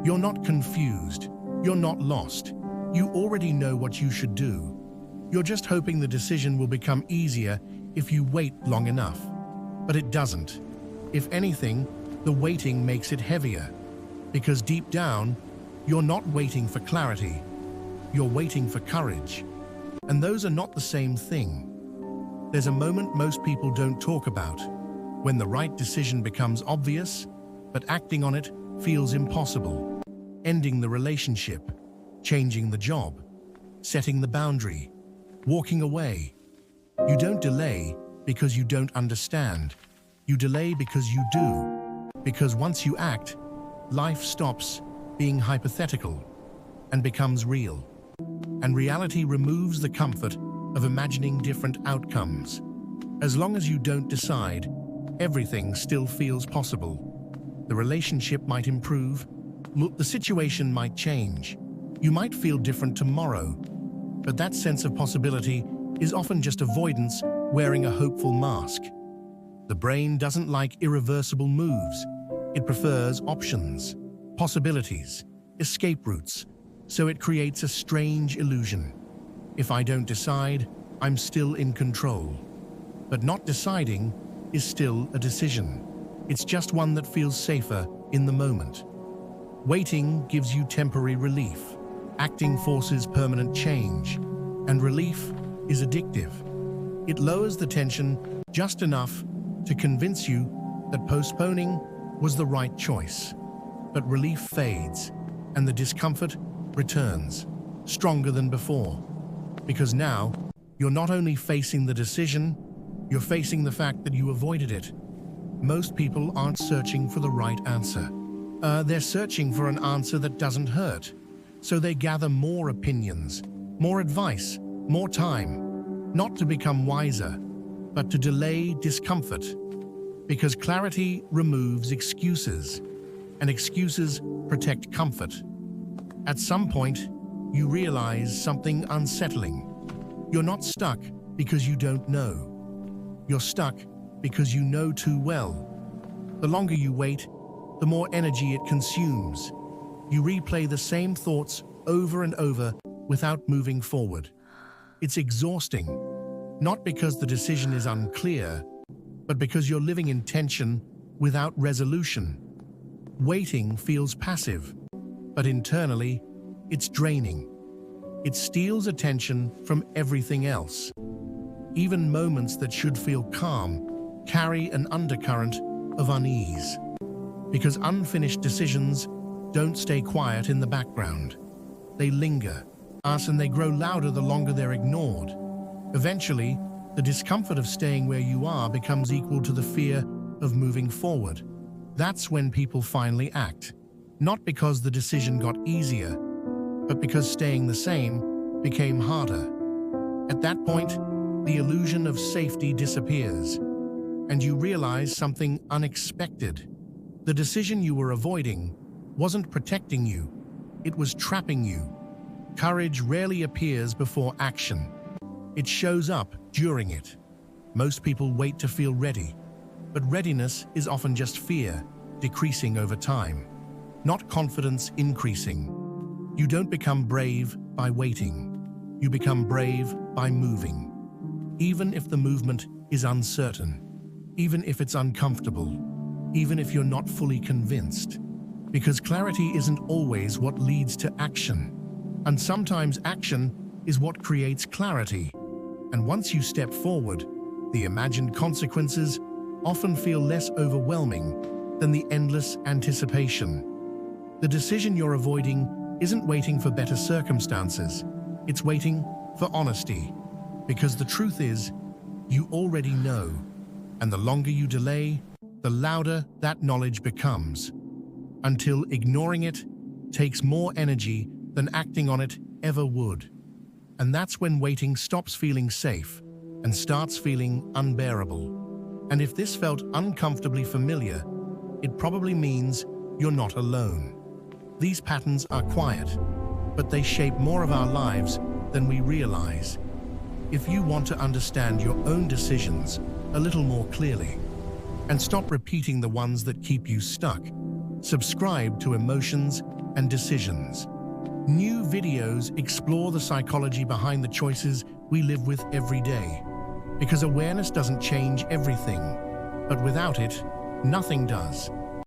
You're not confused. You're not lost. You already know what you should do. You're just hoping the decision will become easier if you wait long enough. But it doesn't. If anything, the waiting makes it heavier. Because deep down, you're not waiting for clarity. You're waiting for courage. And those are not the same thing. There's a moment most people don't talk about, when the right decision becomes obvious, but acting on it feels impossible. Ending the relationship, changing the job, setting the boundary, walking away. You don't delay because you don't understand. You delay because you do. Because once you act, life stops being hypothetical and becomes real. And reality removes the comfort of imagining different outcomes. As long as you don't decide, everything still feels possible. The relationship might improve, the situation might change. You might feel different tomorrow, but that sense of possibility is often just avoidance wearing a hopeful mask. The brain doesn't like irreversible moves. It prefers options, possibilities, escape routes, so it creates a strange illusion. If I don't decide, I'm still in control. But not deciding is still a decision. It's just one that feels safer in the moment. Waiting gives you temporary relief. Acting forces permanent change. And relief is addictive. It lowers the tension just enough to convince you that postponing was the right choice. But relief fades, and the discomfort returns, stronger than before. Because now, you're not only facing the decision, you're facing the fact that you avoided it. Most people aren't searching for the right answer. They're searching for an answer that doesn't hurt. So they gather more opinions, more advice, more time, not to become wiser, but to delay discomfort. Because clarity removes excuses, and excuses protect comfort. At some point, you realize something unsettling. You're not stuck because you don't know. You're stuck because you know too well. The longer you wait, the more energy it consumes. You replay the same thoughts over and over without moving forward. It's exhausting, not because the decision is unclear, but because you're living in tension without resolution. Waiting feels passive, but internally, it's draining. It steals attention from everything else. Even moments that should feel calm carry an undercurrent of unease. Because unfinished decisions don't stay quiet in the background. They linger, and they grow louder the longer they're ignored. Eventually, the discomfort of staying where you are becomes equal to the fear of moving forward. That's when people finally act. Not because the decision got easier, but because staying the same became harder. At that point, the illusion of safety disappears, and you realize something unexpected. The decision you were avoiding wasn't protecting you, it was trapping you. Courage rarely appears before action. It shows up during it. Most people wait to feel ready, but readiness is often just fear, decreasing over time, not confidence increasing. You don't become brave by waiting. You become brave by moving. Even if the movement is uncertain, even if it's uncomfortable, even if you're not fully convinced. Because clarity isn't always what leads to action. And sometimes action is what creates clarity. And once you step forward, the imagined consequences often feel less overwhelming than the endless anticipation. The decision you're avoiding isn't waiting for better circumstances. It's waiting for honesty. Because the truth is, you already know. And the longer you delay, the louder that knowledge becomes. Until ignoring it takes more energy than acting on it ever would. And that's when waiting stops feeling safe and starts feeling unbearable. And if this felt uncomfortably familiar, it probably means you're not alone. These patterns are quiet, but they shape more of our lives than we realize. If you want to understand your own decisions a little more clearly, and stop repeating the ones that keep you stuck, subscribe to Emotions and decisions. New videos explore the psychology behind the choices we live with every day. Because awareness doesn't change everything, but without it, nothing does.